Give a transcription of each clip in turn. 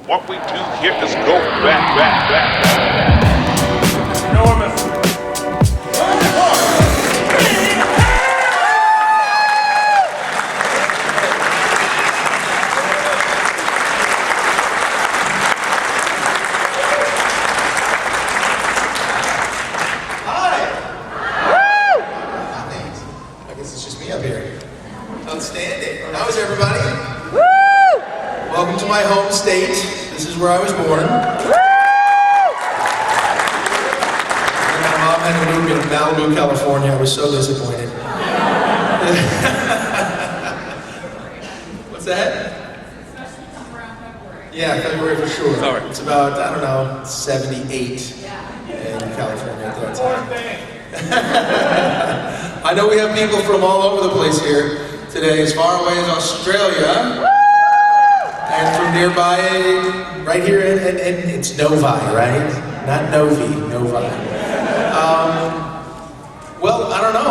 What we do here is go back. Enormous. Outstanding. How is everybody? Woo! Welcome to my home state. This is where I was born. Woo! My mom had to move me to Malibu, California. I was so disappointed. What's that? Yeah, February for sure. Sorry. It's about, I don't know, 78 in California at that time. I know we have people from all over the place here today, as far away as Australia, and from nearby, right here, and it's Novi, right? Not Novi, Novi. Well, I don't know.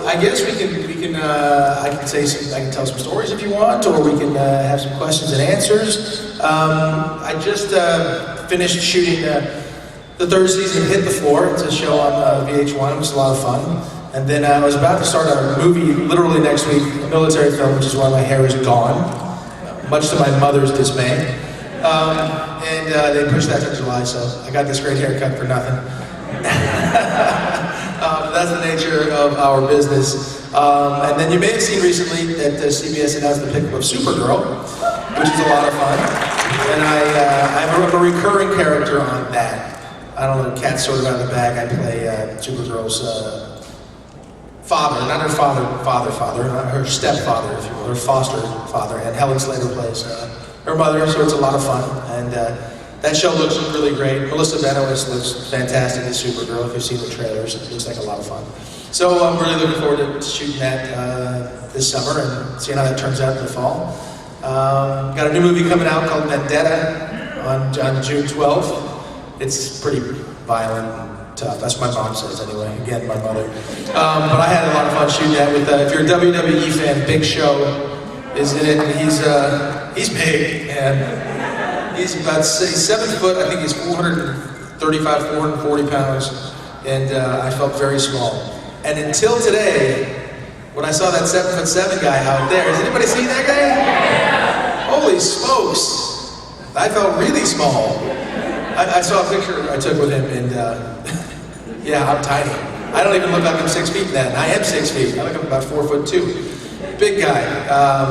I guess we can. I can tell some stories if you want, or we can have some questions and answers. I just finished shooting the third season of Hit the Floor. It's a show on VH1. It was a lot of fun. And then I was about to start a movie literally next week, a military film, which is why my hair is gone, much to my mother's dismay. And they pushed that to July, so I got this great haircut for nothing. That's the nature of our business. And then you may have seen recently that CBS announced the pickup of Supergirl, which is a lot of fun. And I'm a recurring character on that. I don't know, cat's sort of out of the bag. I play Supergirl's father, not her father, not her stepfather, if you will, her foster father, and Helen Slater plays her mother, so it's a lot of fun, and that show looks really great. Melissa Benoist looks fantastic as Supergirl. If you've seen the trailers, it looks like a lot of fun. So I'm really looking forward to shooting that this summer and seeing how that turns out in the fall. Got a new movie coming out called Vendetta on June 12th. It's pretty violent. Tough. That's what my mom says anyway. Again, my mother. But I had a lot of fun shooting that with. If you're a WWE fan, Big Show is in it. And he's big, and he's about 7 foot. I think he's 435, 440 pounds, and I felt very small. And until today, when I saw that 7'7" guy out there, has anybody seen that guy? Yeah. Holy smokes! I felt really small. I saw a picture I took with him, and. Yeah, I'm tiny. I don't even look like I'm 6 feet then. I am 6 feet. I look like I'm about 4'2". Big guy.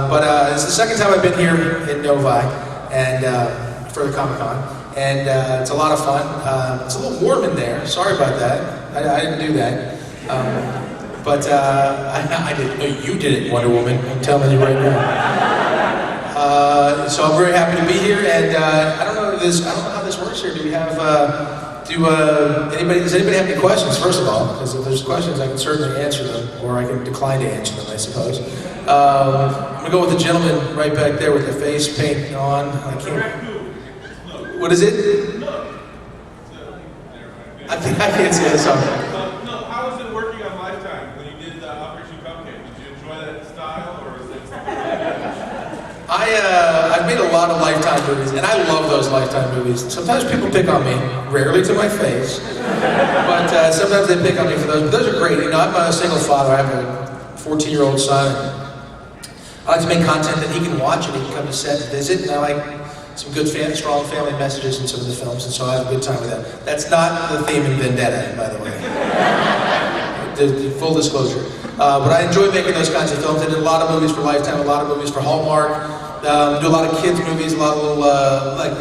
But it's the second time I've been here in Novi and for the Comic-Con. And it's a lot of fun. It's a little warm in there. Sorry about that. I didn't do that. But I did. No, you did it, Wonder Woman. I'm telling you right now. So I'm very happy to be here. And I don't know how this works here. Do we have... does anybody have any questions, first of all? Because if there's questions, I can certainly answer them, or I can decline to answer them, I suppose. I'm going to go with the gentleman right back there with the face paint on. What is it? I can't see that song. No, how was it working on Lifetime when you did Operation Cupcake? Did you enjoy that style, or is it something I've made a lot of Lifetime movies, and I love those Lifetime movies. Sometimes people pick on me, rarely to my face, but sometimes they pick on me for those. But those are great. You know, I'm a single father. I have a 14-year-old son. I like to make content that he can watch and he can come to set and visit, and I like some good, strong family messages in some of the films, and so I have a good time with that. That's not the theme in Vendetta, by the way. The full disclosure. But I enjoy making those kinds of films. I did a lot of movies for Lifetime, a lot of movies for Hallmark. Do a lot of kids movies, a lot of little,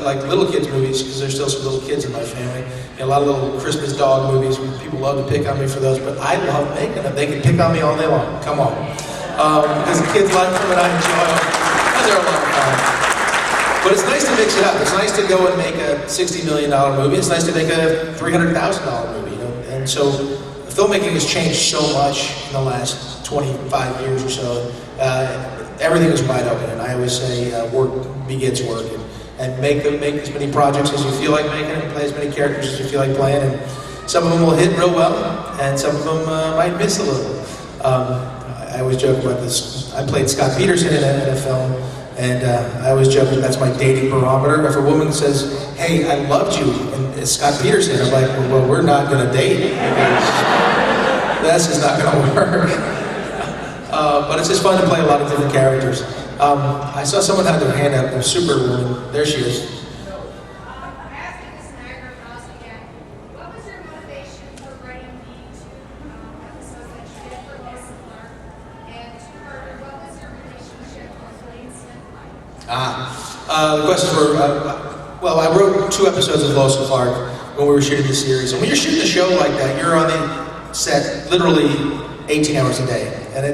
like little kids movies, because there's still some little kids in my family. And a lot of little Christmas dog movies. People love to pick on me for those, but I love making them. They can pick on me all day long. Come on. Because the kids like them and I enjoy them. They're a lot of fun. But it's nice to mix it up. It's nice to go and make a $60 million movie. It's nice to make a $300,000 movie. You know? And so filmmaking has changed so much in the last 25 years or so. Everything is wide open, and I always say work begets work, and make as many projects as you feel like making, and play as many characters as you feel like playing, and some of them will hit real well, and some of them might miss a little. I always joke about this. I played Scott Peterson in a film, And I always joke that that's my dating barometer. If a woman says, "Hey, I loved you," and it's Scott Peterson, I'm like, well, we're not going to date because this is not going to work. But it's just fun to play a lot of different characters. I saw someone had their hand up, Supergirl. There she is. What was your motivation for writing the two episodes that you did for Lois Clark? And two-parter, what was your relationship with Lane Smith like? The questions were, well, I wrote 2 episodes of Lois Clark when we were shooting the series. And when you're shooting a show like that, you're on the set literally 18 hours a day. And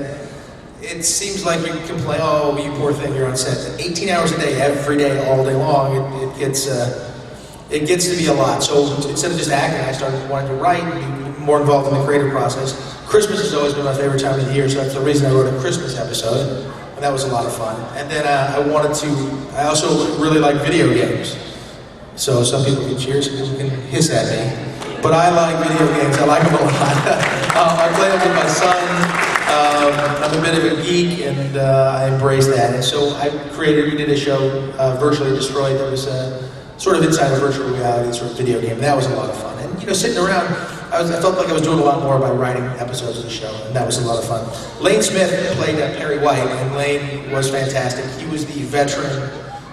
it seems like you complain, oh, you poor thing, you're on set. 18 hours a day, every day, all day long, it gets to be a lot. So instead of just acting, I started wanting to write and be more involved in the creative process. Christmas has always been my favorite time of the year, so that's the reason I wrote a Christmas episode. And that was a lot of fun. And then I also really like video games. So some people can cheer, some people can hiss at me. But I like video games, I like them a lot. I play them with my son. I'm a bit of a geek, and I embrace that. And so we did a show, Virtually Destroyed, that was sort of inside a virtual reality sort of video game. And that was a lot of fun. And sitting around, I felt like I was doing a lot more by writing episodes of the show, and that was a lot of fun. Lane Smith played Perry White, and Lane was fantastic. He was the veteran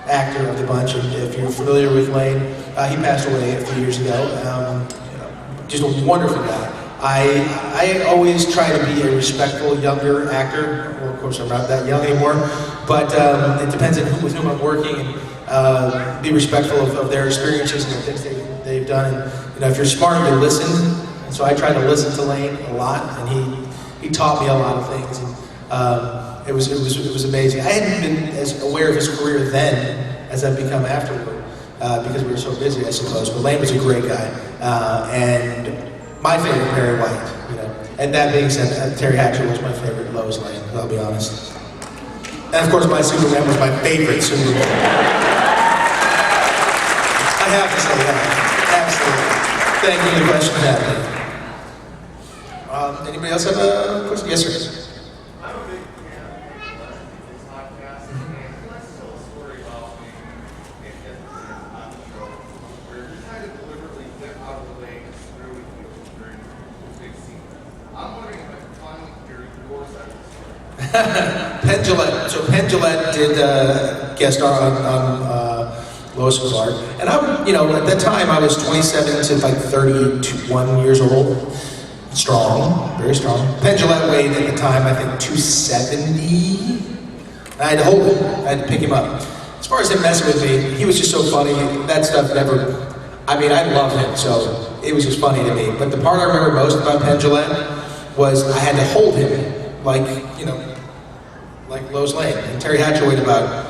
actor of the bunch, and if you're familiar with Lane, he passed away a few years ago. Just a wonderful guy. I always try to be a respectful younger actor. Well, of course, I'm not that young anymore, but it depends on with whom I'm working, and be respectful of their experiences and the things they've done. And if you're smart, you listen. And so I try to listen to Lane a lot, and he taught me a lot of things. And it was amazing. I hadn't been as aware of his career then as I've become afterward, because we were so busy, I suppose. But Lane was a great guy, and my favorite Perry White. And that being said, Terry Hatcher was my favorite Lois Lane. I'll be honest. And of course, my Superman was my favorite Superman. I have to say that. Absolutely. Thank you for the question, Natalie. Anybody else have a question? Yes, sir. I'm a big fan of this podcast, and let's tell a story about being in on the show where you kind of deliberately get out of the way and screw with you during the big scene. I'm wondering if I can finally hear your side of the story. Penn Jillette. So Penn Jillette did guest star on Lois Clark, and at that time I was 27 to like 31 years old. Strong, very strong. Penn Jillette weighed at the time, I think, 270. And I had to hold him. I had to pick him up. As far as him messing with me, he was just so funny. That stuff never... I love him, so it was just funny to me. But the part I remember most about Penn Jillette was I had to hold him like Lois Lane. And Terry Hatcher weighed about,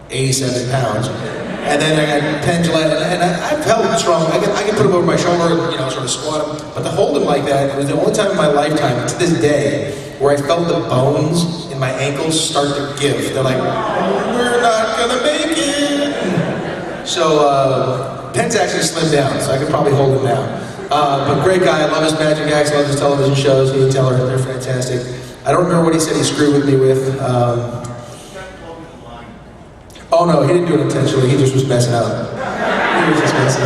87 pounds. And then I got Penn Jillette, and I felt strong. I could put him over my shoulder, sort of squat him. But to hold him like that, it was the only time in my lifetime, to this day, where I felt the bones in my ankles start to give. They're like, we're not gonna make it. So Penn's actually slimmed down, so I could probably hold him now. But great guy, I love his magic acts, I love his television shows. He and Teller, they're fantastic. I don't remember what he said he screwed with me with. Oh no, he didn't do it intentionally, he just was messing up. He was just messing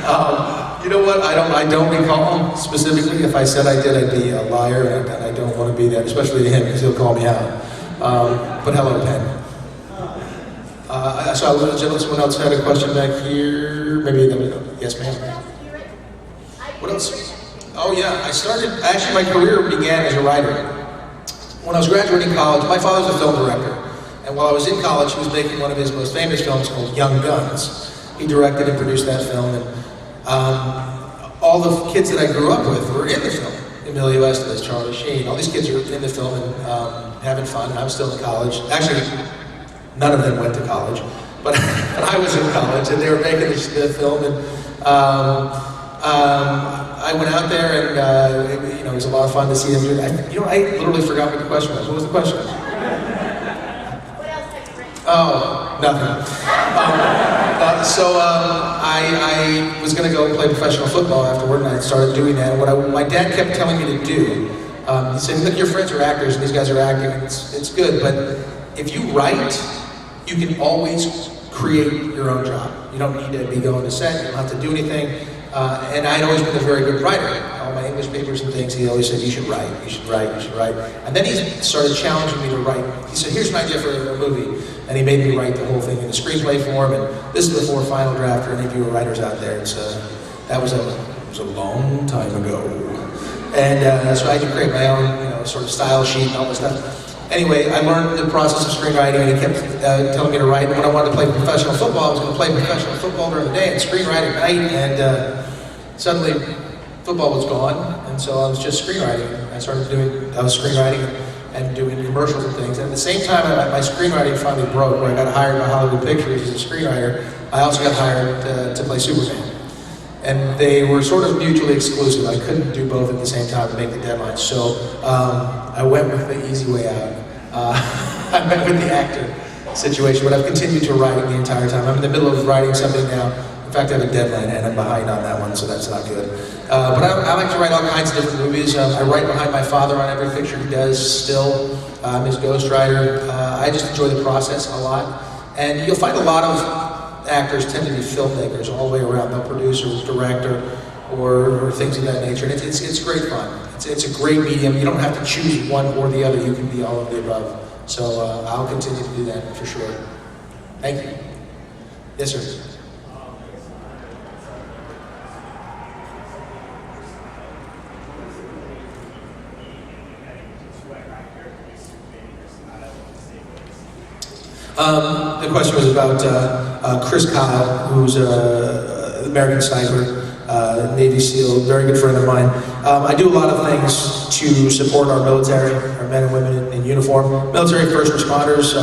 up. You know what, I don't recall specifically. If I said I did, I'd be a liar, and I don't want to be that, especially to him, because he'll call me out. But hello, Penn. I saw a gentleman, someone else had a question back here. Maybe, yes ma'am. What else? Oh yeah, actually my career began as a writer. When I was graduating college, my father's a film director. And while I was in college, he was making one of his most famous films called Young Guns. He directed and produced that film, and all the kids that I grew up with were in the film. Emilio Estevez, Charlie Sheen, all these kids are in the film and having fun, and I'm still in college. Actually, none of them went to college, but I was in college, and they were making the film, and I went out there, and it was a lot of fun to see them do that. I literally forgot what the question was. What was the question? Oh, nothing. So I was going to go play professional football afterward, and I started doing that. And what my dad kept telling me to do, he said, look, your friends are actors, and these guys are acting, it's good, but if you write, you can always create your own job. You don't need to be going to set, you don't have to do anything. And I'd always been a very good writer. All my English papers and things, he always said, you should write, you should write, you should write. And then he started challenging me to write. He said, here's an idea for a movie. And he made me write the whole thing in a screenplay form. And this is before Final Draft for any of you writers out there. That was a long time ago. And so I had to create my own sort of style sheet and all this stuff. Anyway, I learned the process of screenwriting, and he kept telling me to write. And when I wanted to play professional football, I was going to play professional football during the day and screenwrite at night. And suddenly, football was gone, and so I was just screenwriting. I was screenwriting and doing commercials and things. And at the same time, my screenwriting finally broke, where I got hired by Hollywood Pictures as a screenwriter. I also got hired to play Superman. And they were sort of mutually exclusive. I couldn't do both at the same time to make the deadline. So I went with the easy way out. I went with the actor situation, but I've continued to write the entire time. I'm in the middle of writing something now. In fact, I have a deadline and I'm behind on that one, so that's not good. But I like to write all kinds of different movies. I write behind my father on every picture he does still. I'm his ghostwriter. I just enjoy the process a lot. And you'll find a lot of actors tend to be filmmakers all the way around. They'll produce or direct or things of that nature. And it's great fun. It's a great medium. You don't have to choose one or the other. You can be all of the above. So I'll continue to do that for sure. Thank you. Yes, sir. The question was about Chris Kyle, who's an American sniper, Navy SEAL, very good friend of mine. I do a lot of things to support our military, our men and women in uniform, military first responders.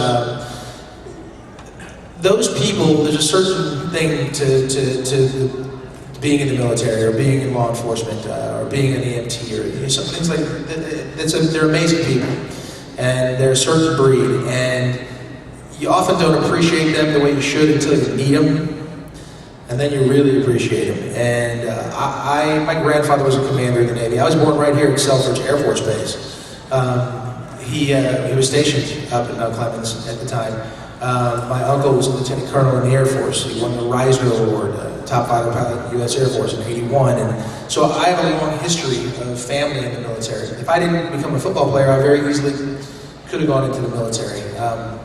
Those people, there's a certain thing to being in the military or being in law enforcement or being an EMT or some things like that. They're amazing people, and they're a certain breed, and you often don't appreciate them the way you should until you meet them, and then you really appreciate them. And my grandfather was a commander in the Navy. I was born right here at Selfridge Air Force Base. He was stationed up in Mount Clemens at the time. My uncle was a lieutenant colonel in the Air Force. He won the Reisner Award, top fighter pilot in the U.S. Air Force in '81. And so I have a long history of family in the military. If I didn't become a football player, I very easily could have gone into the military,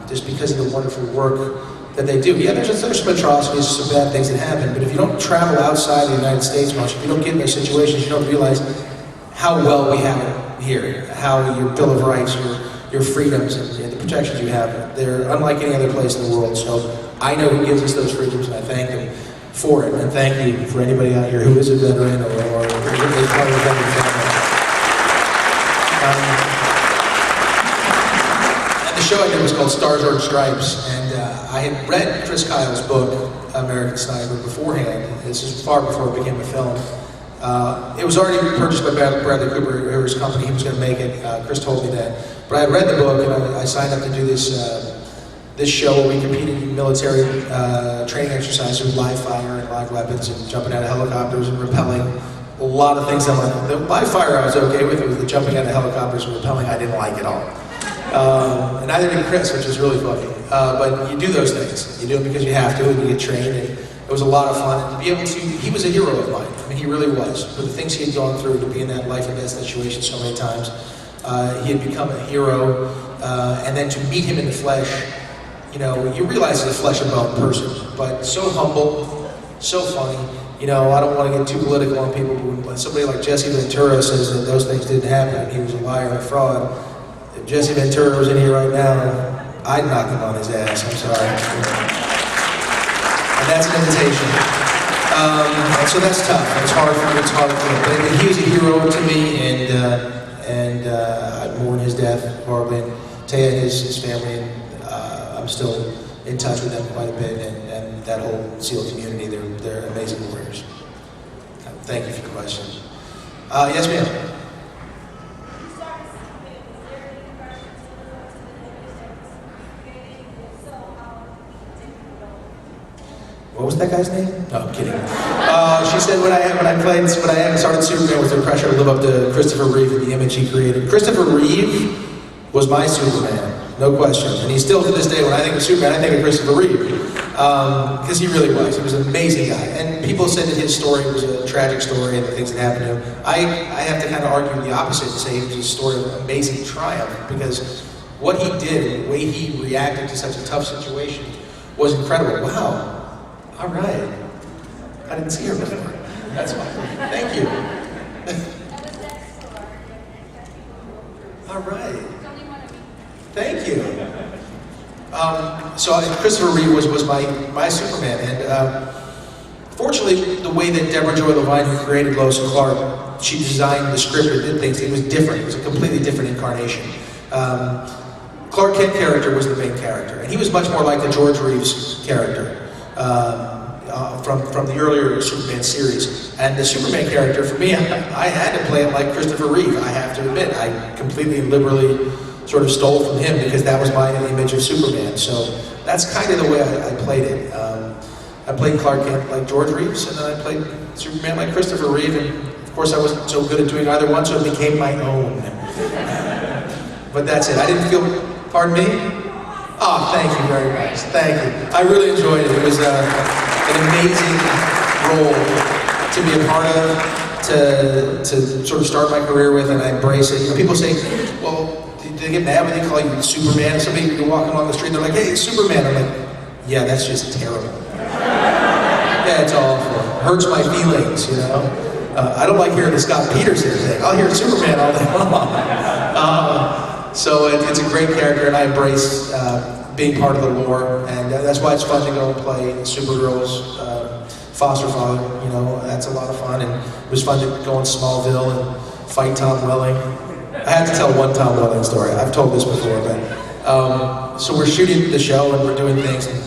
just because of the wonderful work that they do. Yeah, there's some atrocities, some bad things that happen, but if you don't travel outside the United States much, if you don't get in those situations, you don't realize how well we have it here, how your Bill of Rights, your freedoms, and the protections you have, they're unlike any other place in the world. So I know who gives us those freedoms, and I thank them for it. And thank you for anybody out here who is a veteran or is part of the veteran family. The show I did was called Stars or Stripes, and I had read Chris Kyle's book, American Sniper, beforehand. This is far before it became a film. It was already purchased by Bradley Cooper, whose company. He was going to make it. Chris told me that. But I had read the book, and I signed up to do this show where we competed in military training exercises with live fire and live weapons and jumping out of helicopters and rappelling. A lot of things. The live fire I was okay with. It was the jumping out of helicopters and rappelling I didn't like at all. And neither did Chris, which is really funny. But you do those things. You do it because you have to, and you get trained. And it was a lot of fun. And to be able to, he was a hero of mine. I mean, he really was. For the things he had gone through, to be in that life and death situation so many times, he had become a hero. And then to meet him in the flesh, you realize he's a flesh and bone person, but so humble, so funny. I don't want to get too political on people, but when somebody like Jesse Ventura says that those things didn't happen, he was a liar and a fraud. If Jesse Ventura was in here right now, I'd knock him on his ass. I'm sorry. And that's an invitation. And so that's tough. It's hard for me. But he was a hero to me, and I mourn his death horribly. And Taya and his family, and I'm still in touch with them quite a bit, and that whole SEAL community. They're amazing warriors. Thank you for the question. Yes, ma'am. What was that guy's name? No, I'm kidding. She said when I started Superman with the pressure to live up to Christopher Reeve and the image he created. Christopher Reeve was my Superman. no question. And he's still to this day, when I think of Superman, I think of Christopher Reeve. Because he really was. He was an amazing guy. And people said that his story was a tragic story and the things that happened to him. I have to kind of argue the opposite and say it was a story of amazing triumph, because what he did, the way he reacted to such a tough situation was incredible. Wow. All right. I didn't see her before. That's fine. Thank you. All right. Thank you. So Christopher Reeve was my Superman, and fortunately, the way that Deborah Joy Levine, who created Lois Clark, she designed the script and did things, it was different. It was a completely different incarnation. Clark Kent character was the main character, and he was much more like the George Reeves character from the earlier Superman series. And the Superman character, for me, I had to play it like Christopher Reeve, I have to admit. I completely and liberally sort of stole from him because that was my image of Superman. So that's kind of the way I played it. I played Clark Kent like George Reeves, and then I played Superman like Christopher Reeve, and of course I wasn't so good at doing either one, so it became my own. But that's it. I didn't feel, pardon me? Oh, thank you very much. Thank you. I really enjoyed it. It was an amazing role to be a part of, to sort of start my career with, and I embrace it. You know, people say, well, they get mad when they call you Superman. Somebody, you're walking along the street, they're like, hey, it's Superman. I'm like, yeah, that's just terrible. Yeah, it's awful. It hurts my feelings, you know. I don't like hearing the Scott Peterson thing. I'll hear Superman all day long. So it's a great character, and I embrace being part of the lore, and that's why it's fun to go and play Supergirl's foster father. You know, that's a lot of fun, and it was fun to go in Smallville and fight Tom Welling. I have to tell one Tom Welling story. I've told this before, but so we're shooting the show and we're doing things, and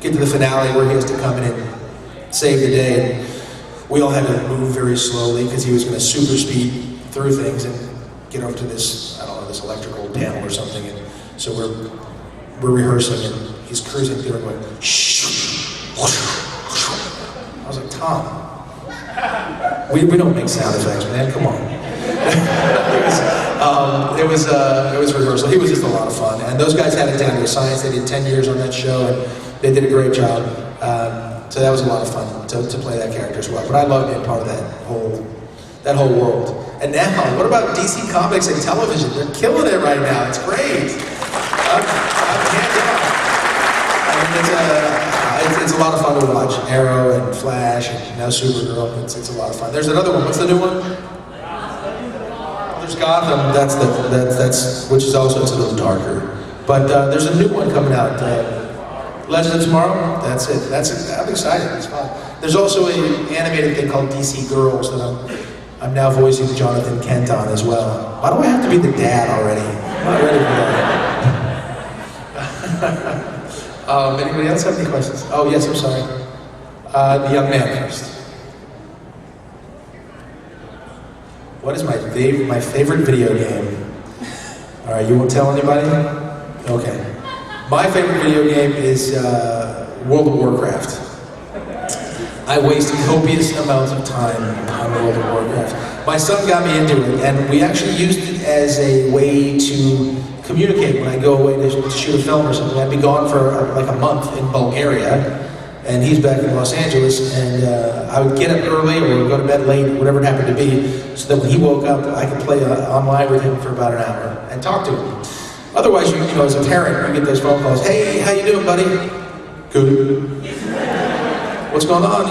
get to the finale where he has to come in and save the day. And we all had to move very slowly because he was going to super speed through things and get over to this, I don't know, this electrical panel or something. And so we're rehearsing, and he's cruising through and going, shh. I was like, Tom, we don't make sound effects, man. Come on. It was rehearsal. He was just a lot of fun, and those guys had it down to a science. They did 10 years on that show, and they did a great job. So that was a lot of fun to play that character as well. But I love being part of that whole world. And now, what about DC Comics and television? They're killing it right now. It's great. It's a lot of fun to watch. Arrow and Flash and now Supergirl. It's a lot of fun. There's another one. What's the new one? There's Gotham. That's which is also it's a little darker. But there's a new one coming out. Legend of Tomorrow. That's it. I'm excited. It's fun. There's also an animated thing called DC Girls that I'm now voicing Jonathan Kent on as well. Why do I have to be the dad already? I'm not ready for that. Anybody else have any questions? Oh, yes, I'm sorry. The young man first. What is my favorite video game? All right, you won't tell anybody? Okay. My favorite video game is World of Warcraft. I waste copious amounts of time on World of Warcraft. My son got me into it, and we actually used it as a way to communicate when I go away to shoot a film or something. I'd be gone for like a month in Bulgaria, and he's back in Los Angeles, and I would get up early or go to bed late, whatever it happened to be, so that when he woke up, I could play online with him for about an hour and talk to him. Otherwise, you know, as a parent, you get those phone calls. Hey, how you doing, buddy? Good. What's going on?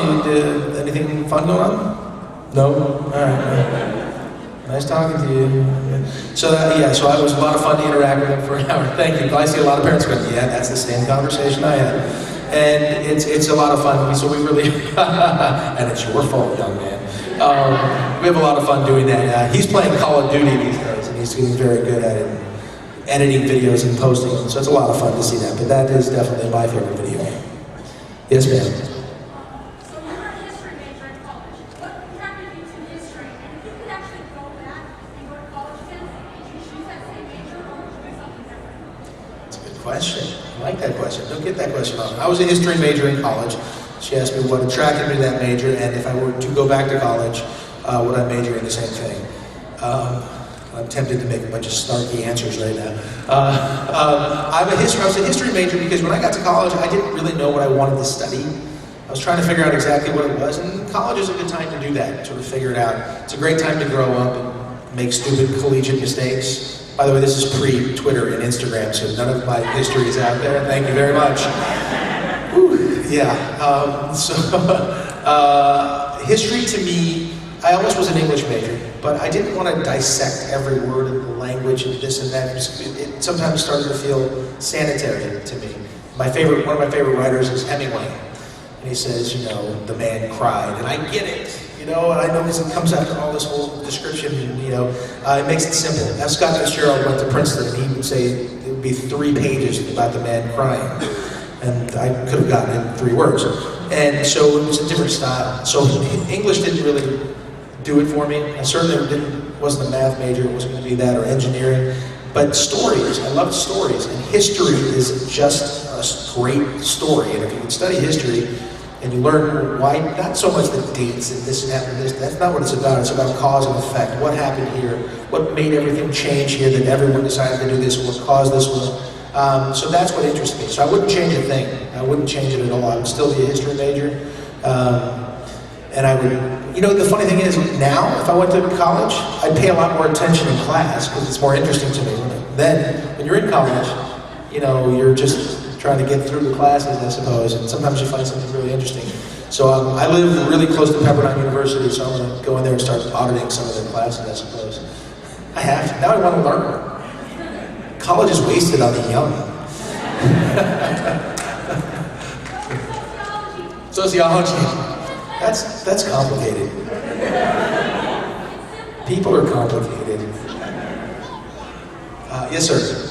Anything fun going on? No? All right. Nice talking to you. So so it was a lot of fun to interact with him for an hour. Thank you. I see a lot of parents going, yeah, that's the same conversation I had. And it's a lot of fun. So we really, and it's your fault, young man. We have a lot of fun doing that. He's playing Call of Duty these days, and he's getting very good at it. Editing videos and posting them, so it's a lot of fun to see that, but that is definitely my favorite video game. Yes, ma'am? So you were a history major in college. What attracted you to history? And if you could actually go back and go to college again, would you choose that same major or would you do something different? That's a good question. I like that question. Don't get that question wrong. I was a history major in college. She asked me what attracted me to that major, and if I were to go back to college, would I major in the same thing? I'm tempted to make a bunch of snarky answers right now. I was a history major because when I got to college, I didn't really know what I wanted to study. I was trying to figure out exactly what it was, and college is a good time to do that, sort of figure it out. It's a great time to grow up and make stupid collegiate mistakes. By the way, this is pre-Twitter and Instagram, so none of my history is out there. Thank you very much. Whew, yeah. History to me, I almost was an English major, but I didn't want to dissect every word of the language and this and that. It sometimes started to feel sanitary to me. One of my favorite writers is Hemingway. And he says, you know, the man cried, and I get it, you know, and I know because it comes after all this whole description, and, you know, it makes it simple. Now, Scott Fitzgerald went to Princeton, and he would say it would be 3 pages about the man crying, and I could have gotten it in 3 words. And so it was a different style. So English didn't really do it for me. I certainly wasn't a math major, it wasn't going to be that, or engineering. But stories, I loved stories, and history is just a great story. And if you can study history, and you learn why, not so much the dates and this and that and this, that's not what it's about. It's about cause and effect. What happened here? What made everything change here that everyone decided to do this? What caused this? So that's what interests me. So I wouldn't change a thing. I wouldn't change it at all. I would still be a history major. And I would, you know, the funny thing is now, if I went to college, I'd pay a lot more attention in class because it's more interesting to me. Then, when you're in college, you know, you're just trying to get through the classes, I suppose, and sometimes you find something really interesting. So I live really close to Pepperdine University, so I'm going to go in there and start auditing some of their classes, I suppose. I have to. Now I want to learn. College is wasted on the young. Sociology. That's complicated. People are complicated. Yes, sir.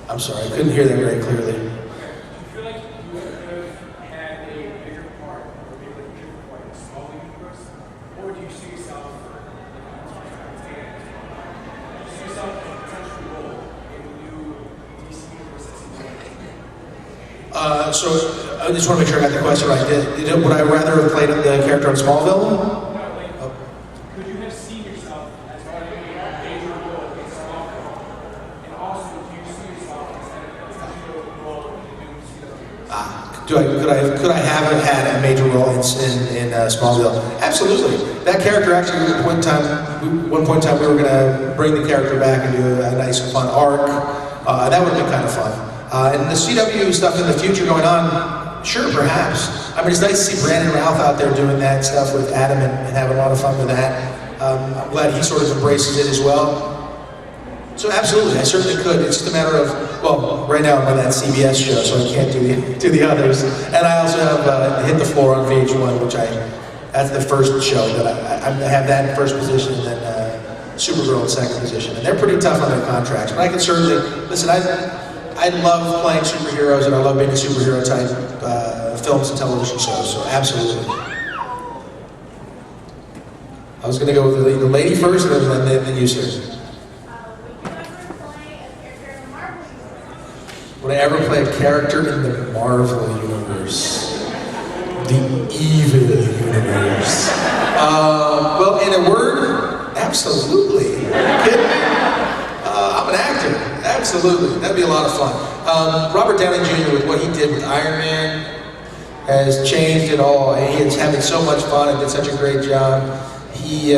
I'm sorry, I couldn't hear that very clearly. Do you feel like you would have had a bigger part, or maybe like a different part in the Smallville universe? Or do you see yourself, do you see yourself as a potential role in the new DC universe that's in So I just want to make sure I got the question right. Would I rather have played the character in Smallville? Could you have seen yourself as having a major role in Smallville? And also, do you see yourself as having a potential role in the new CW? Could I have had a major role in Smallville? Absolutely. That character actually, at one point in time, we were going to bring the character back and do a nice, fun arc. That would have been kind of fun. And the CW stuff in the future going on, sure, perhaps. I mean, it's nice to see Brandon Routh out there doing that stuff with Adam and having a lot of fun with that. I'm glad he sort of embraces it as well. So absolutely, I certainly could. It's just a matter of, well, right now I'm on that CBS show, so I can't do the others. And I also have Hit the Floor on VH1, which that's the first show that I have that in first position, and then Supergirl in second position. And they're pretty tough on their contracts, but I can certainly, listen, I love playing superheroes, and I love being a superhero type films and television shows, so absolutely. I was going to go with the lady first, and then you, sir. Would I ever play a character in the Marvel universe? The evil universe. Well, in a word, absolutely. I'm an actor. Absolutely. That'd be a lot of fun. Robert Downey Jr., with what he did with Iron Man, has changed it all. He is having so much fun and did such a great job. He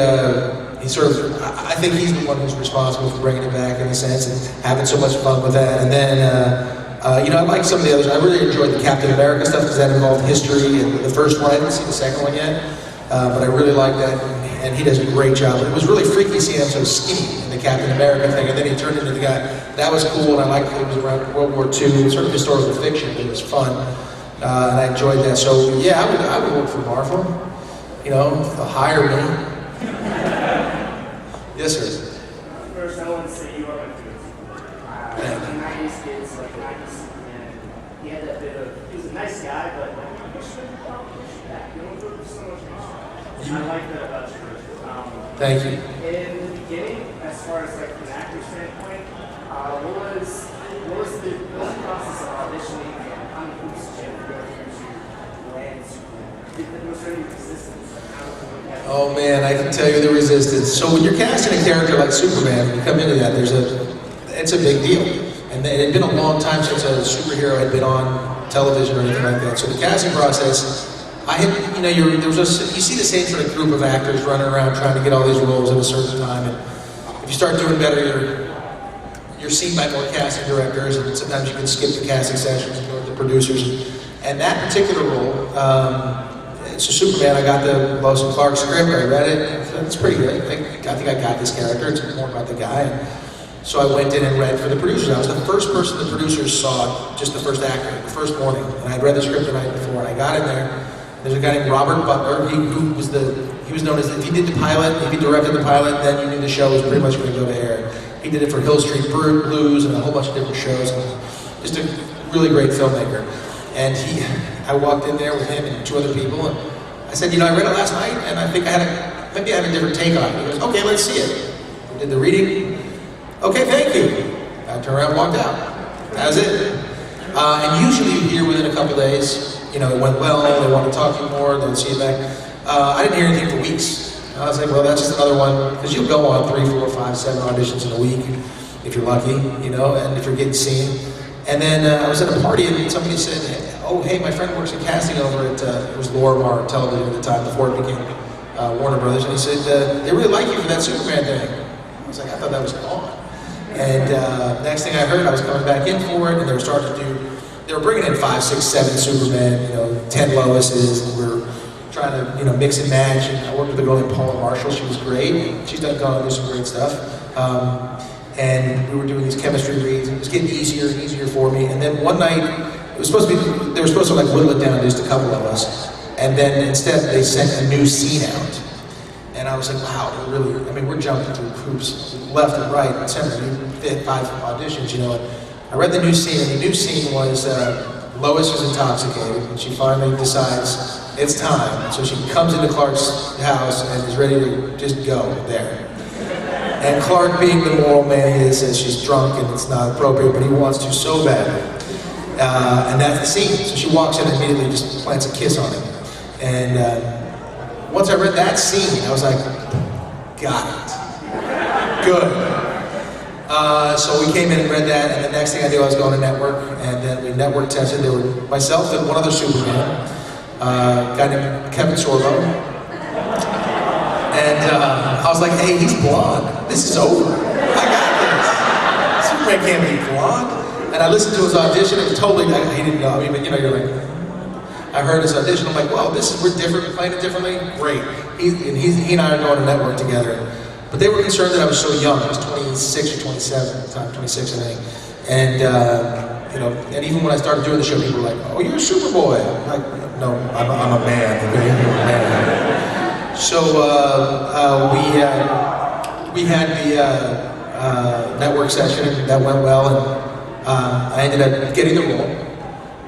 sort of, I think he's the one who's responsible for bringing it back in a sense and having so much fun with that. And then, you know, I like some of the others. I really enjoyed the Captain America stuff because that involved history. And the first one, I didn't see the second one yet, but I really like that. And he does a great job. It was really freaky seeing him so skinny in the Captain America thing, and then he turned into the guy. That was cool, and I liked it was around World War II, sort of historical fiction. It was fun, and I enjoyed that. So yeah, I would work for Marvel. You know, if they'll hire me. Yes, sir. First, I want to say you are my favorite. In the 90s kids, like 90s, and he had that bit of, he was a nice guy, but like, you should have push back. You don't do so much research. I like that about you. Thank you. In the beginning, as far as like an actor standpoint, what was the process of auditioning and how many hoops did you go through to land Superman? Was there any resistance? Oh man, I can tell you the resistance. So when you're casting a character like Superman, when you come into that, it's a big deal. And it had been a long time since a superhero had been on television or anything like that. So the casting process, you see the same sort of group of actors running around trying to get all these roles at a certain time. And if you start doing better, you're seen by more casting directors, and sometimes you can skip the casting sessions and go to the producers. And that particular role, so Superman, I got the Lois Clark script, I read it, and it's pretty good. I think I got this character, it's more about the guy. And so I went in and read for the producers. I was the first person the producers saw, just the first actor, the first morning. And I'd read the script the night before, and I got in there. There's a guy named Robert Butler, he was known as, if he did the pilot, if he directed the pilot, then you knew the show was pretty much going to go to air. He did it for Hill Street Blues and a whole bunch of different shows. Just a really great filmmaker. And I walked in there with him and two other people, and I said, I read it last night, and I think maybe I had a different take on it. He goes, okay, let's see it. We did the reading. Okay, thank you. I turned around and walked out. That was it. And usually you hear within a couple days, it went well, they want to talk to you more, they'll see you back. I didn't hear anything for weeks. I was like, well, that's just another one, because you'll go on 3, 4, 5, 7 auditions in a week, if you're lucky, and if you're getting seen. And then I was at a party and somebody said, oh, hey, my friend works in casting over at, it was Lorimar Television at the time, before it became Warner Brothers, and he said, they really like you for that Superman thing. I was like, I thought that was gone. And next thing I heard, I was coming back in for it, and they were starting to they were bringing in 5, 6, 7 Superman, 10 Loises, and we were trying to, mix and match. And I worked with a girl named Paula Marshall. She was great. She's gone to do some great stuff. And we were doing these chemistry reads. It was getting easier and easier for me. And then one night, they were supposed to like whittle it down to just a couple of us. And then instead, they sent a new scene out. And I was like, wow, we're jumping through hoops left and right and center. We did 5 auditions, I read the new scene, and the new scene was Lois was intoxicated, and she finally decides it's time. So she comes into Clark's house and is ready to just go there. And Clark, being the moral man he is, says she's drunk and it's not appropriate, but he wants to so badly. And that's the scene. So she walks in and immediately just plants a kiss on him. And once I read that scene, I was like, got it. Good. So we came in and read that, and the next thing I knew, I was going to network, and then we network tested. There were myself and one other Superman, a guy named Kevin Sorbo. And I was like, hey, he's blonde. This is over. I got this. Superman can't be blonde. And I listened to his audition. It was totally, he didn't know me, but you're like, I heard his audition. I'm like, well, we're different, we're playing it differently. Great. He and I are going to network together. But they were concerned that I was so young. I was 26 or 27 at the time, 26 I think. And and even when I started doing the show, people were like, "Oh, you're a Superboy." I'm like, "No, I'm a man." Okay? I'm a man. So we had the network session, and that went well, and I ended up getting the role,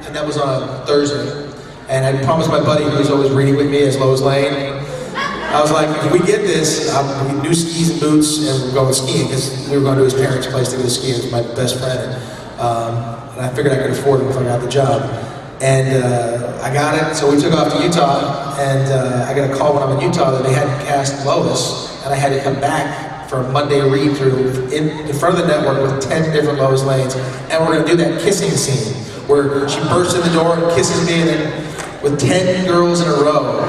and that was on a Thursday. And I promised my buddy, who was always reading with me as Lois Lane, I was like, if we get this, we new skis and boots, and we're going skiing, because we were going to his parents' place to go skiing. It was my best friend. And I figured I could afford it if I got the job. And I got it, so we took off to Utah, and I got a call when I'm in Utah that they hadn't cast Lois, and I had to come back for a Monday read-through in front of the network with 10 different Lois Lanes, and we're going to do that kissing scene, where she bursts in the door and kisses me, and then with 10 girls in a row.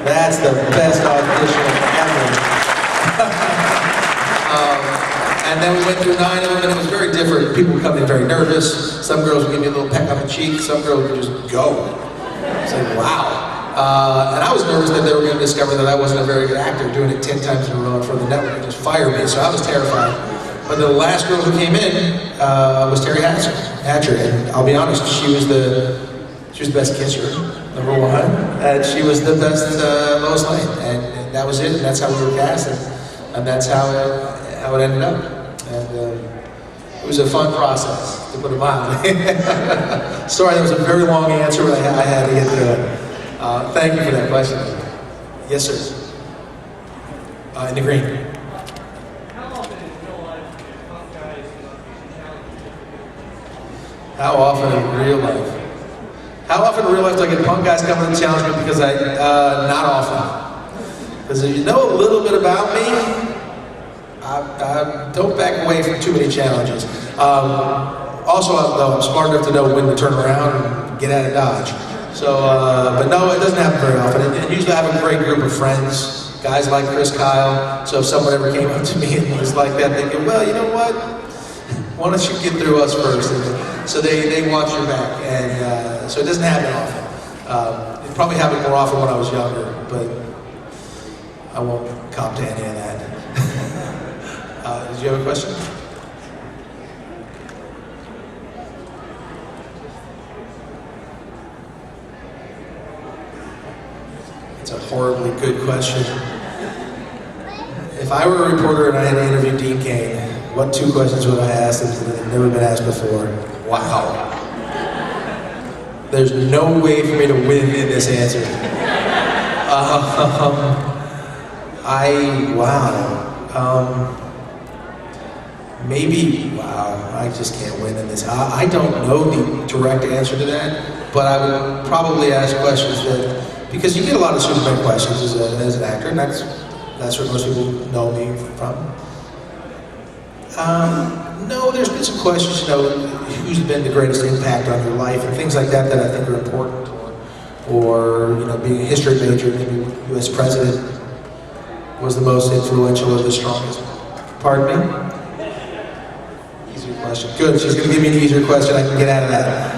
That's the best audition ever. And then we went through 9 of them, and it was very different. People would come in very nervous. Some girls would give me a little peck on the cheek. Some girls would just go. It's like, wow. And I was nervous that they were going to discover that I wasn't a very good actor, doing it 10 times in a row in front of the network and just fire me. So I was terrified. But the last girl who came in was Terry Hatcher. And I'll be honest, she was the best kisser, number 1, and she was the best Lois Lane, and that was it, and that's how we were cast, and that's how it ended up, and it was a fun process, to put it mildly. Sorry, that was a very long answer, but I had to get through it. Thank you for that question. Yes, sir. In the green. How often in real life? How often in real life do I get punk guys coming to challenge me? Because not often. Because if you know a little bit about me, I don't back away from too many challenges. Also, I'm smart enough to know when to turn around and get out of Dodge. So, but no, it doesn't happen very often. And usually I have a great group of friends, guys like Chris Kyle. So if someone ever came up to me and was like that, they go, well, you know what? Why don't you get through us first? And so they watch your back. And so it doesn't happen often. It probably happened more often when I was younger, but I won't cop to any of that. Did you have a question? It's a horribly good question. If I were a reporter and I had to interview Dean Cain, what 2 questions would I ask that have never been asked before? Wow. There's no way for me to win in this answer. I just can't win in this. I don't know the direct answer to that, but I would probably ask questions that, because you get a lot of Superman questions as an actor, and that's what most people know me from. No, there's been some questions, who's been the greatest impact on your life and things like that I think are important, or being a history major, maybe U.S. president was the most influential or the strongest. Pardon me? Easier question. Good, she's going to give me an easier question, I can get out of that.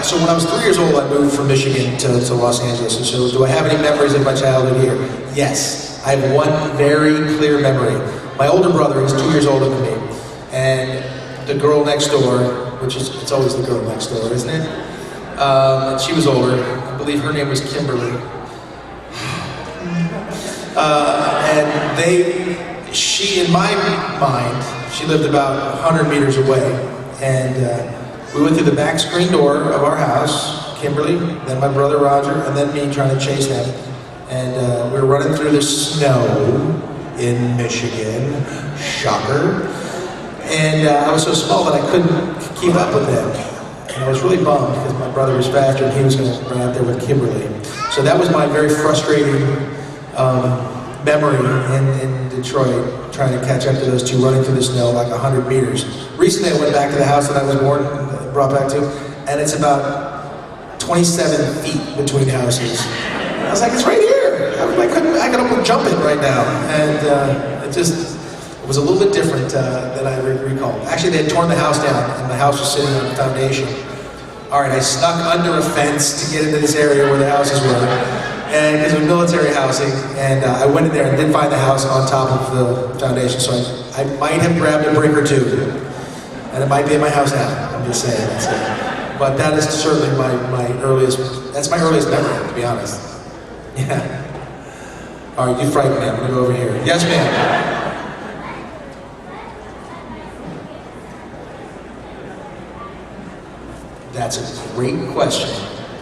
So when I was 3 years old, I moved from Michigan to Los Angeles. And so do I have any memories of my childhood here? Yes. I have one very clear memory. My older brother, he's 2 years older than me, and the girl next door, it's always the girl next door, isn't it? And she was older. I believe her name was Kimberly. She, in my mind, she lived about 100 meters away. And we went through the back screen door of our house, Kimberly, then my brother Roger, and then me trying to chase them. And we were running through the snow in Michigan, shocker. And I was so small that I couldn't keep up with them. And I was really bummed because my brother was faster and he was going to run out there with Kimberly. So that was my very frustrating memory in Detroit, trying to catch up to those two running through the snow like 100 meters. Recently I went back to the house that I was brought back to, and it's about 27 feet between houses. I was like, it's right here. I could almost jump it right now. And it was a little bit different than I recall. Actually, they had torn the house down, and the house was sitting on the foundation. All right, I snuck under a fence to get into this area where the houses were, and because it was military housing, and I went in there and did find the house on top of the foundation, so I might have grabbed a brick or two, and it might be in my house now. I'm just saying, that's it. But that is certainly my earliest memory, to be honest. Yeah. All right, you frightened me. I'm going to go over here. Yes, ma'am. That's a great question.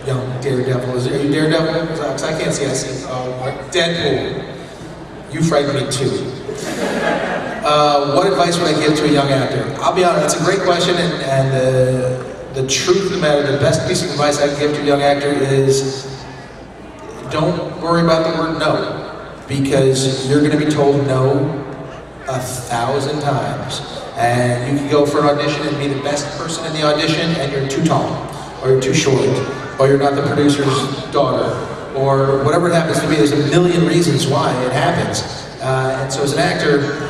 Young Daredevil. Are you Daredevil? Because I can't see. I see. Deadpool. You frightened me too. What advice would I give to a young actor? I'll be honest, it's a great question, and the truth of the matter, the best piece of advice I can give to a young actor is don't worry about the word no, because you're going to be told no 1,000 times. And you can go for an audition and be the best person in the audition, and you're too tall, or you're too short, or you're not the producer's daughter, or whatever it happens to be. There's a million reasons why it happens. And so as an actor,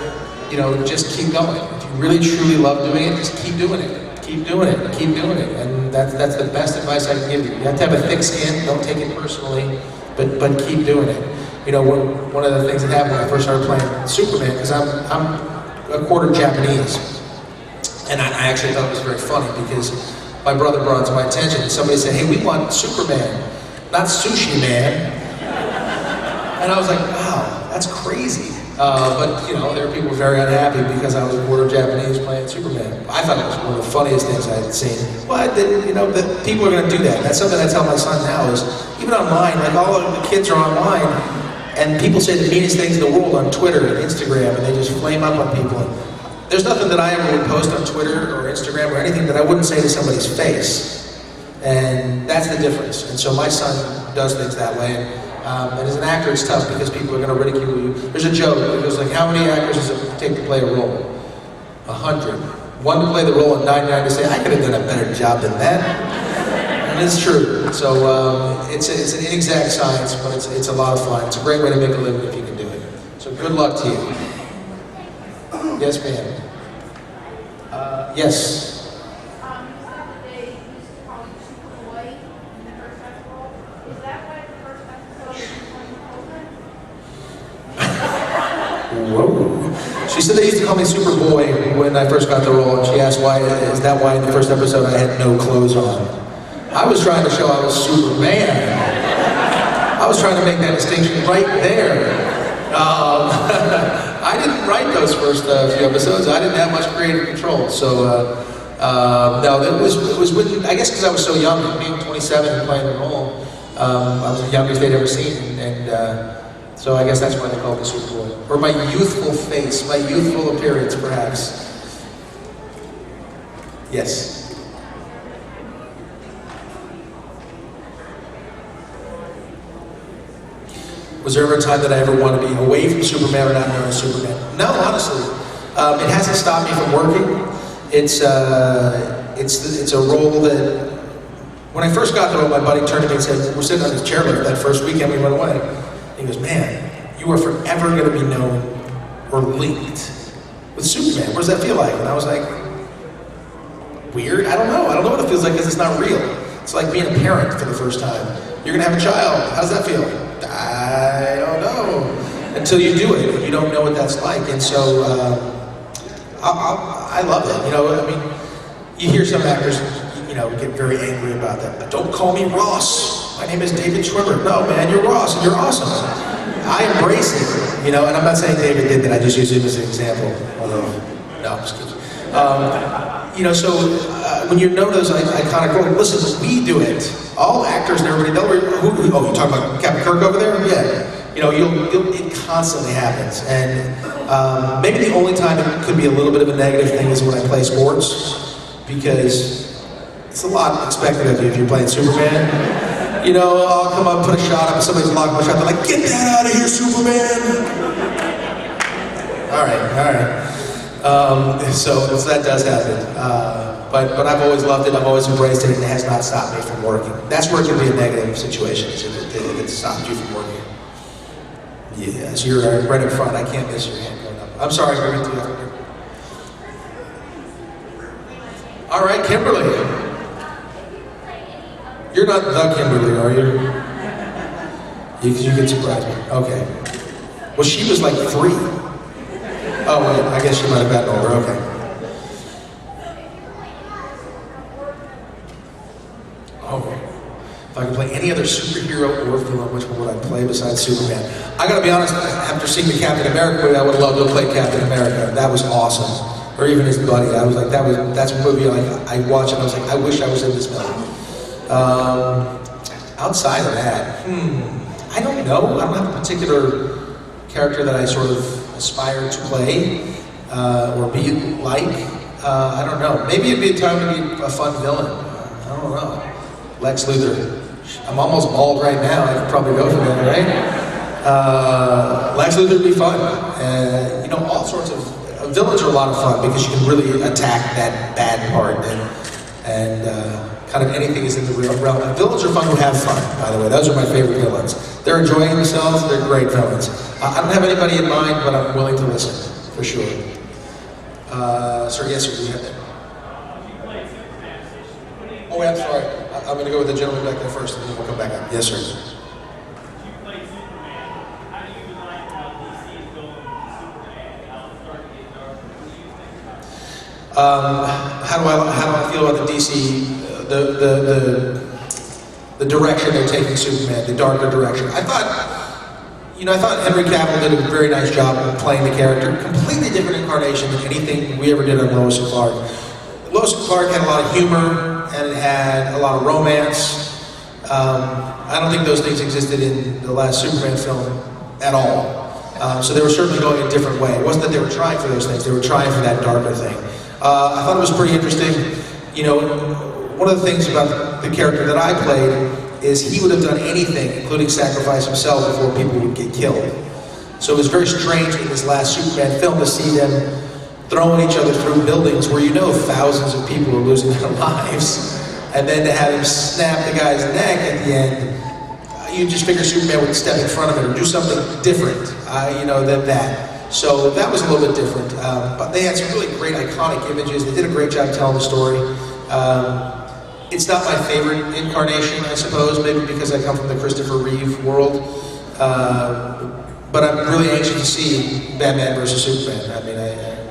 just keep going. If you really truly love doing it, just keep doing it. Keep doing it. Keep doing it. And that's the best advice I can give you. You have to have a thick skin. Don't take it personally, but keep doing it. One of the things that happened when I first started playing Superman, because I'm a quarter Japanese, and I actually thought it was very funny because my brother brought it to my attention, and somebody said, hey, we want Superman, not Sushi Man. And I was like, wow, that's crazy. But, you know, there were people very unhappy because I was quarter Japanese playing Superman. I thought it was one of the funniest things I had seen. But, you know, that people are going to do that. That's something I tell my son now is, even online, like all of the kids are online, and people say the meanest things in the world on Twitter and Instagram, and they just flame up on people. There's nothing that I ever would post on Twitter or Instagram or anything that I wouldn't say to somebody's face. And that's the difference. And so my son does things that way. And as an actor, it's tough because people are going to ridicule you. There's a joke. It goes like, how many actors does it take to play a role? 100. One to play the role and 99 to say, I could have done a better job than that. And it's true. So it's an inexact science, but it's a lot of fun. It's a great way to make a living if you can do it. So good luck to you. Yes, ma'am. Yes. Whoa. She said they used to call me Superboy when I first got the role, and she asked why, is that why in the first episode I had no clothes on? I was trying to show I was Superman. I was trying to make that distinction right there. I didn't write those first few episodes. I didn't have much creative control, so no, it was when, I guess because I was so young, being 27 and playing the role, I was the youngest they'd ever seen, and so I guess that's why they called me Superboy. Or my youthful face, my youthful appearance, perhaps. Yes. Was there ever a time that I ever wanted to be away from Superman or not known as Superman? No, honestly. It hasn't stopped me from working. It's a role that, when I first got the role, my buddy turned to me and said, we're sitting on this chairlift that first weekend we went away. He goes, man, you are forever going to be known or linked with Superman. What does that feel like? And I was like, weird? I don't know. I don't know what it feels like because it's not real. It's like being a parent for the first time. You're going to have a child. How does that feel? I don't know. Until you do it, you don't know what that's like. And so I love it. You know, I mean, you hear some actors, you know, get very angry about that. Don't call me Ross. My name is David Schwimmer. No, man, you're Ross, and you're awesome. I embrace it, you know, and I'm not saying David did that. I just use him as an example. Although, no, I'm just kidding. You know, so when you know those iconic roles, listen, we do it. All actors and everybody, oh, you talking about Captain Kirk over there? Yeah. You know, it constantly happens. And maybe the only time it could be a little bit of a negative thing is when I play sports, because it's a lot expected of you if you're playing Superman. You know, I'll come up, put a shot up, and somebody's locking my shot, they're like, get that out of here, Superman! All right. So that does happen. But I've always loved it, I've always embraced it, and it has not stopped me from working. That's where it can be a negative situation, if it stops you from working. Yeah, so you're right in front, I can't miss your hand going up. I'm sorry, we're going to do that. All right, Kimberly. You're not the Kimberly, are you? You can surprise me. Okay. Well, she was like 3. Oh, wait, I guess she might have gotten older. Okay. Oh. If I could play any other superhero or villain, which one would I play besides Superman? I gotta be honest, after seeing the Captain America movie, I would love to play Captain America. That was awesome. Or even his buddy. I was like, that's a movie I watched and I was like, I wish I was in this movie. Outside of that, I don't know. I don't have a particular character that I sort of aspire to play or be like. I don't know. Maybe it'd be a time to be a fun villain. I don't know. Lex Luthor. I'm almost bald right now. I could probably go for that, right? Lex Luthor would be fun. You know, all sorts of villains are a lot of fun because you can really attack that bad part and kind of anything is in the real realm. And villains are fun who have fun, by the way. Those are my favorite villains. They're enjoying themselves, they're great villains. I don't have anybody in mind, but I'm willing to listen, for sure. Sir, yes, sir, do you have that? Oh, wait, I'm sorry. I'm going to go with the gentleman back there first, and then we'll come back up. Yes, sir. How do I feel about the DC, the direction they're taking Superman, the darker direction? I thought, You know, I thought Henry Cavill did a very nice job of playing the character. Completely different incarnation than anything we ever did on Lois Clark. Lois Clark had a lot of humor, and it had a lot of romance. I don't think those things existed in the last Superman film at all. So they were certainly going a different way. It wasn't that they were trying for those things, they were trying for that darker thing. I thought it was pretty interesting. You know, one of the things about the character that I played is he would have done anything, including sacrifice himself, before people would get killed. So it was very strange in this last Superman film to see them throwing each other through buildings where you know thousands of people are losing their lives, and then to have him snap the guy's neck at the end, you just figure Superman would step in front of it or do something different, you know, than that. So that was a little bit different. But they had some really great iconic images. They did a great job telling the story. It's not my favorite incarnation, I suppose, maybe because I come from the Christopher Reeve world. But I'm really anxious to see Batman versus Superman. I mean,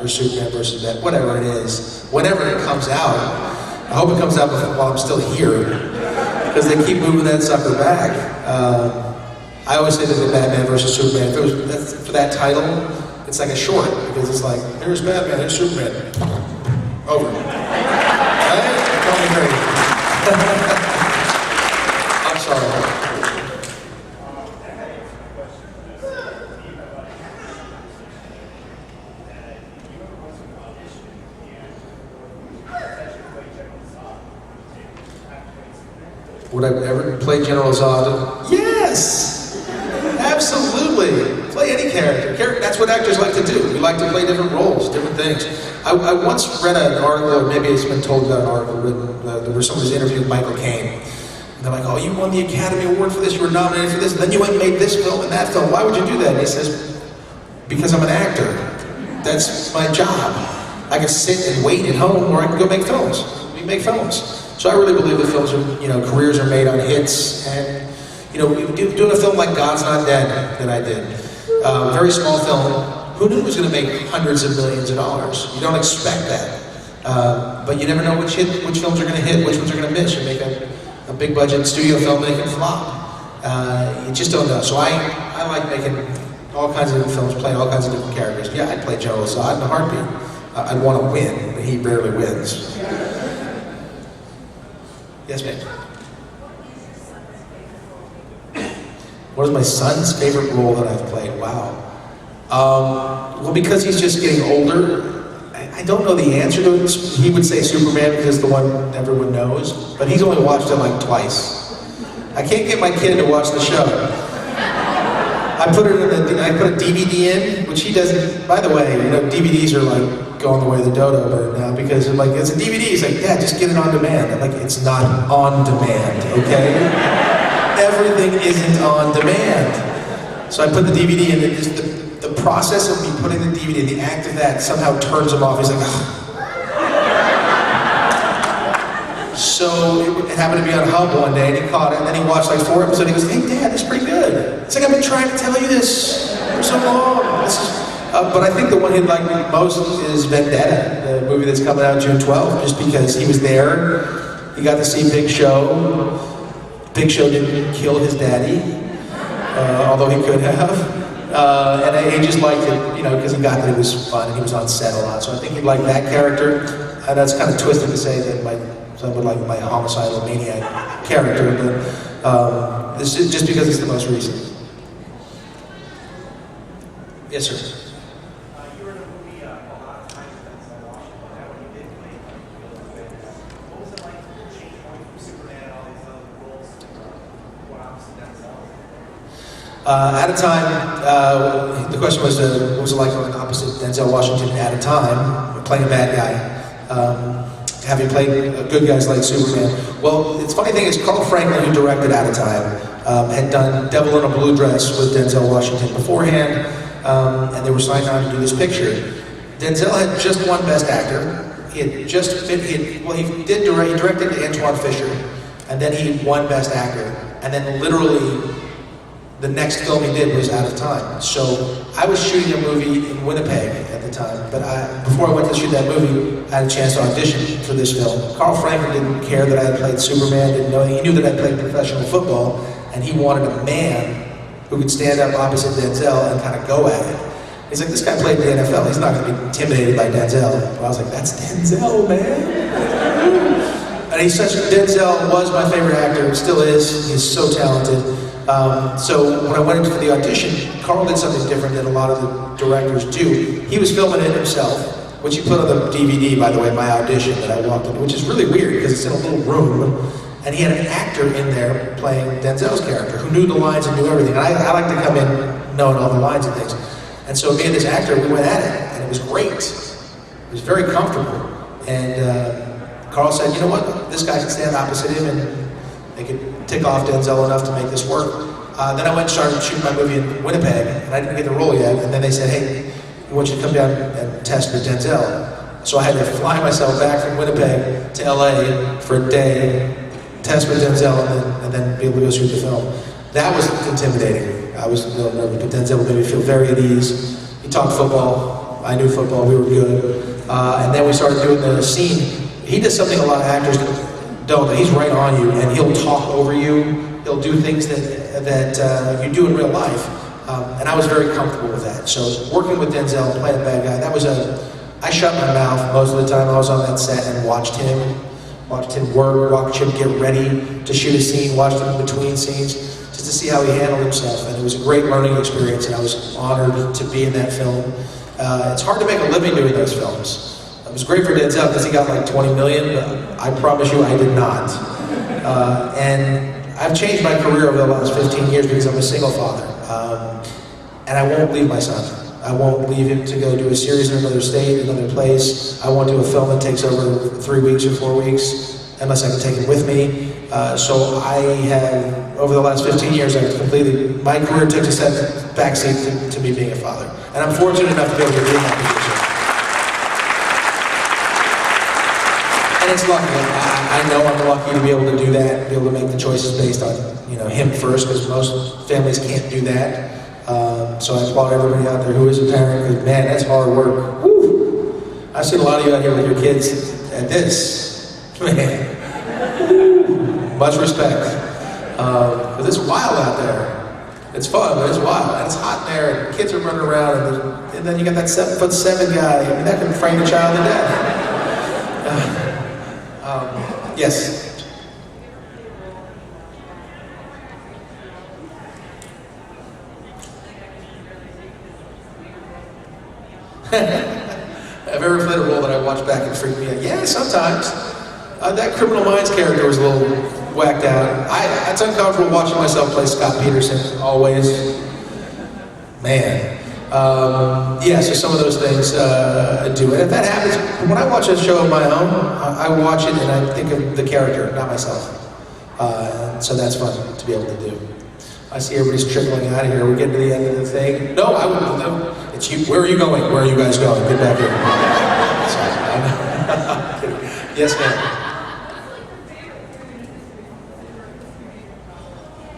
or Superman versus Batman, whatever it is. Whenever it comes out, I hope it comes out while I'm still here, because they keep moving that sucker back. I always say that the Batman versus Superman, if it was for that title, it's like a short, because it's like, here's Batman, here's Superman. Over. Right? Call me crazy. I'm sorry. Would I ever play General Zod? Yes! Absolutely! Play any character. That's what actors like to do. We like to play different roles, different things. I once read an article, or maybe it's been told about an article written, where someone was interviewing Michael Caine. And they're like, oh, you won the Academy Award for this, you were nominated for this, and then you went and made this film and that film. Why would you do that? And he says, because I'm an actor. That's my job. I can sit and wait at home, or I can go make films. We make films. So I really believe that films are, you know, careers are made on hits, and, you know, doing a film like God's Not Dead that I did, very small film, who knew it was going to make hundreds of millions of dollars? You don't expect that, but you never know which films are going to hit, which ones are going to miss. You make a big budget studio film and it can flop. You just don't know. So I like making all kinds of different films, playing all kinds of different characters. Yeah, I'd play General Zod in a heartbeat. I'd want to win, but he rarely wins. Yes, ma'am. What is my son's favorite role that I've played? Wow. Well, because he's just getting older, I don't know the answer to it. He would say Superman because it's the one everyone knows, but he's only watched it like twice. I can't get my kid to watch the show. I put a DVD in, which he doesn't. By the way, you know, DVDs are like going the way of the dodo right now, because I'm like, it's a DVD. He's like, Dad, just get it on demand. I'm like, it's not on demand, okay? Everything isn't on demand. So I put the DVD in, and just the process of me putting the DVD, the act of that somehow turns him off. He's like, ugh. So it happened to be on Hub one day, and he caught it, and then he watched like 4 episodes, and he goes, hey Dad, this is pretty good. It's like, I've been trying to tell you this for so long. This is, but I think the one he'd like most is Vendetta, the movie that's coming out June 12th, just because he was there. He got to see Big Show. Big Show didn't kill his daddy, although he could have. And he just liked it, you know, because he got that it was fun and he was on set a lot. So I think he'd like that character. And that's kind of twisted to say that my son would like my homicidal maniac character, but this is just because it's the most recent. Yes, sir. You were in a movie called Untitled Chapter. When you did play what was it like to change point from Superman and all these other roles to what opposite Denzel? At a time, the question was, what was it like going opposite Denzel Washington at a time, playing a bad guy, having played good guys like Superman? Well, the funny thing is, Carl Franklin, who directed At a Time, had done Devil in a Blue Dress with Denzel Washington beforehand, and they were signed on to do this picture. Denzel had just won Best Actor. He directed Antoine Fisher, and then he won Best Actor, and then literally the next film he did was Out of Time. So I was shooting a movie in Winnipeg at the time, but before I went to shoot that movie, I had a chance to audition for this film. Carl Franklin didn't care that I had played Superman, didn't know. He knew that I played professional football, and he wanted a man who could stand up opposite Denzel and kind of go at it. He's like, this guy played in the NFL, he's not going to be intimidated by Denzel. But I was like, that's Denzel, man. And Denzel was my favorite actor, still is, he's so talented. So when I went into the audition, Carl did something different than a lot of the directors do. He was filming it himself, which he put on the DVD, by the way, my audition that I walked in, which is really weird because it's in a little room. And he had an actor in there playing Denzel's character who knew the lines and knew everything. And I like to come in knowing all the lines and things. And so me and this actor, we went at it, and it was great. It was very comfortable. And Carl said, you know what, this guy can stand opposite him, and they could tick off Denzel enough to make this work. Then I went and started shooting my movie in Winnipeg, and I didn't get the role yet. And then they said, hey, we want you to come down and test with Denzel. So I had to fly myself back from Winnipeg to LA for a day, test with Denzel, and then be able to go shoot the film. That was intimidating. I was a little nervous, but Denzel made me feel very at ease. He talked football. I knew football. We were good. And then we started doing the scene. He does something a lot of actors don't. He's right on you, and he'll talk over you. He'll do things that you do in real life. And I was very comfortable with that. So working with Denzel and playing a bad guy, I shut my mouth most of the time. I was on that set and watched him work, watched him get ready to shoot a scene, watched him in between scenes, just to see how he handled himself. And it was a great learning experience, and I was honored to be in that film. It's hard to make a living doing those films. It was great for Denzel because he got like 20 million, but I promise you I did not. And I've changed my career over the last 15 years because I'm a single father. And I won't leave my son. I won't leave him to go do a series in another state, another place. I won't do a film that takes over 3 weeks or 4 weeks unless I can take him with me. So I have, over the last 15 years, my career took a step backseat to me being a father. And I'm fortunate enough to be able to be in that position. And it's lucky. I know I'm lucky to be able to do that, be able to make the choices based on him first, because most families can't do that. So I applaud everybody out there who is a parent, because man, that's hard work. Woo! I've seen a lot of you out here with your kids at this. Man, much respect. Because it's wild out there. It's fun, but it's wild, and it's hot in there, and kids are running around, and then you got that 7'7" guy. I mean, that can frame a child to death. Yes. Have you ever played a role that I watched back and freaked me out? Yeah, sometimes. That Criminal Minds character was a little whacked out. It's uncomfortable watching myself play Scott Peterson, always. Man. Yeah, so some of those things I do. And if that happens, when I watch a show of my own, I watch it and I think of the character, not myself. So that's fun to be able to do. I see everybody's trickling out of here. We're getting to the end of the thing. No, I wouldn't. No. It's you. Where are you going? Where are you guys going? Get back here. Sorry. Yes, ma'am.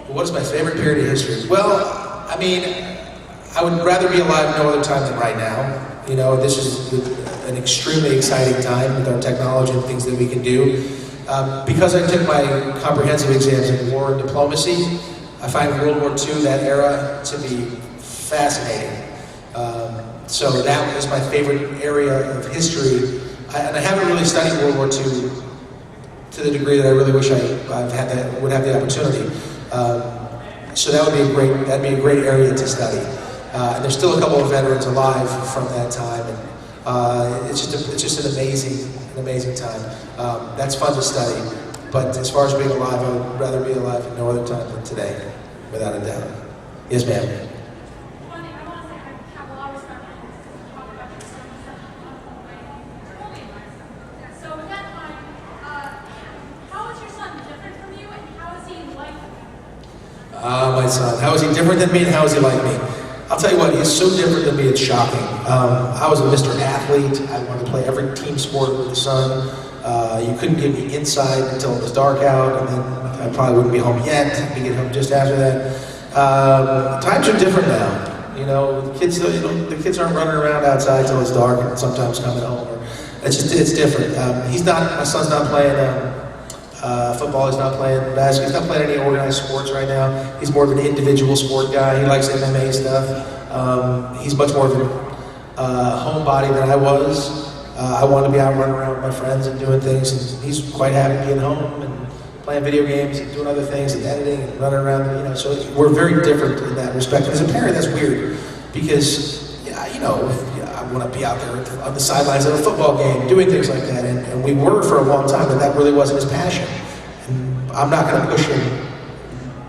What is my favorite period of history? Well, I mean, I would rather be alive no other time than right now. This is an extremely exciting time with our technology and things that we can do. Because I took my comprehensive exams in war and diplomacy, I find World War II, that era, to be fascinating. So that was my favorite area of history. And I haven't really studied World War II to the degree that I really wish would have the opportunity. So that'd be a great area to study. And there's still a couple of veterans alive from that time, and it's just an amazing time. That's fun to study, but as far as being alive, I would rather be alive at no other time than today, without a doubt. Yes, ma'am. My son. How is he different than me, and how is he like me? I'll tell you what, he's so different than me, it's shocking. I was a Mr. Athlete. I wanted to play every team sport with the sun. You couldn't get me inside until it was dark out, and then I probably wouldn't be home yet. I'd get home just after that. Times are different now. The kids aren't running around outside till it's dark, and sometimes coming home. It's different. My son's not playing football. He's not playing basketball. He's not playing any organized sports right now. He's more of an individual sport guy. He likes MMA stuff. He's much more of a homebody than I was. I wanted to be out running around with my friends and doing things, and he's quite happy being home and playing video games and doing other things and editing and running around, you know, so we're very different in that respect. As a parent, that's weird, because, you know, I want to be out there on the sidelines of a football game, doing things like that, and we were for a long time, but that really wasn't his passion. And I'm not going to push him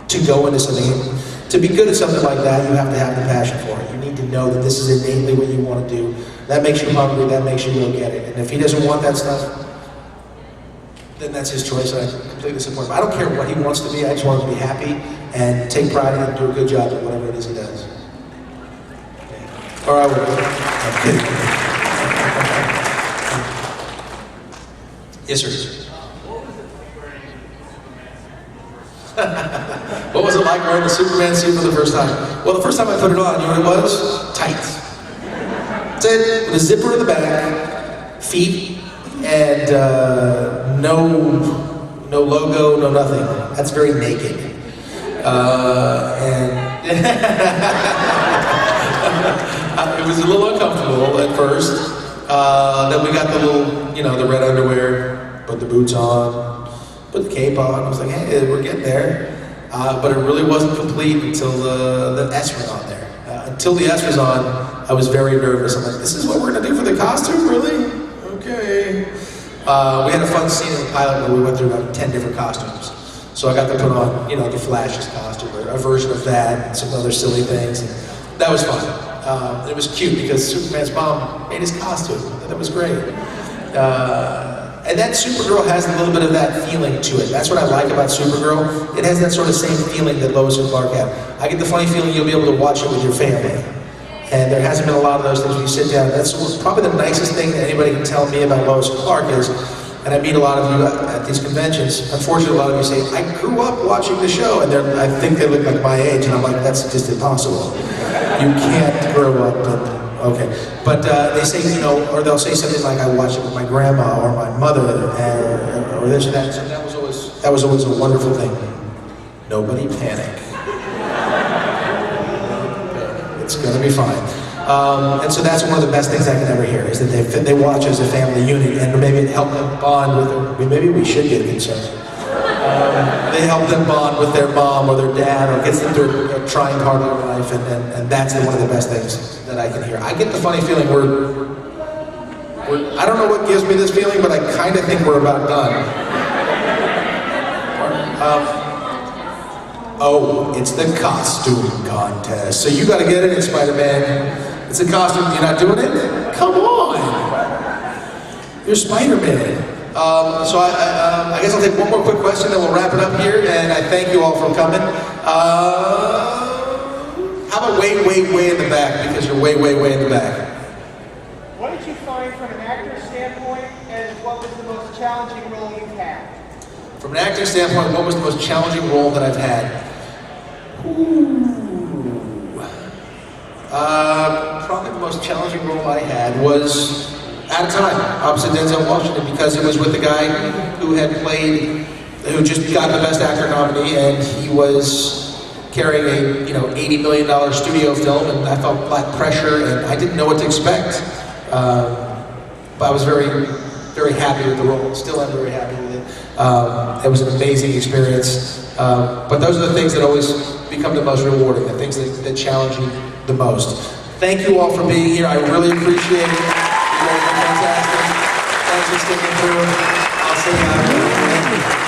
to go into something. To be good at something like that, you have to have the passion for it. You need to know that this is innately what you want to do. That makes you hungry, that makes you go get it. And if he doesn't want that stuff, then that's his choice, and I completely support him. I don't care what he wants to be, I just want him to be happy and take pride in it and do a good job at whatever it is he does. Or I will. I'm kidding. Yes, sir. What was it like wearing the Superman suit for the first time? Well, the first time I put it on, you know what it was? Tights. That's it, with a zipper in the back, feet, and no logo, no nothing. That's very naked. And it was a little uncomfortable at first. Then we got the little, you know, the red underwear, put the boots on, put the cape on. I was like, hey, we're getting there. But it really wasn't complete until the S went on there. Until the S was on, I was very nervous. I'm like, this is what we're gonna do for the costume, really? Okay. We had a fun scene in the pilot where we went through about 10 different costumes. So I got to put on, you know, the Flash's costume, or a version of that, and some other silly things. And that was fun. It was cute because Superman's mom made his costume, and it was great. And that Supergirl has a little bit of that feeling to it. That's what I like about Supergirl. It has that sort of same feeling that Lois and Clark have. I get the funny feeling you'll be able to watch it with your family. And there hasn't been a lot of those things when you sit down. That's probably the nicest thing that anybody can tell me about Lois and Clark is, and I meet a lot of you at these conventions, unfortunately a lot of you say, I grew up watching the show, and I think they look like my age, and I'm like, that's just impossible. You can't grow up, okay. But they say, you know, or they'll say something like, I watched it with my grandma, or my mother, or this or that. So that was always a wonderful thing. Nobody panic. It's gonna be fine. And so that's one of the best things I can ever hear, is that they watch as a family unit, and maybe it helped them bond with them. Maybe we should get concerned. They help them bond with their mom or their dad, or gets them through a trying part of their life, and that's one of the best things that I can hear. I get the funny feeling I don't know what gives me this feeling, but I kind of think we're about done. Oh, it's the costume contest. So you gotta get it in Spider-Man. It's a costume, you're not doing it? Come on! You're Spider-Man. So I guess I'll take one more quick question, then we'll wrap it up here, and I thank you all for coming. How about way in the back, because you're way in the back. What did you find from an actor's standpoint, and what was the most challenging role you've had? From an acting standpoint, what was the most challenging role that I've had? Probably the most challenging role I had was Out of Time, opposite Denzel Washington, because it was with a guy who just got the Best Actor nominee, and he was carrying a $80 million studio film, and I felt black pressure, and I didn't know what to expect. But I was very happy with the role. Still am very happy with it. It was an amazing experience. But those are the things that always become the most rewarding, the things that challenge you the most. Thank you all for being here. I really appreciate it. You guys are fantastic. Thanks for sticking through. I'll see you out.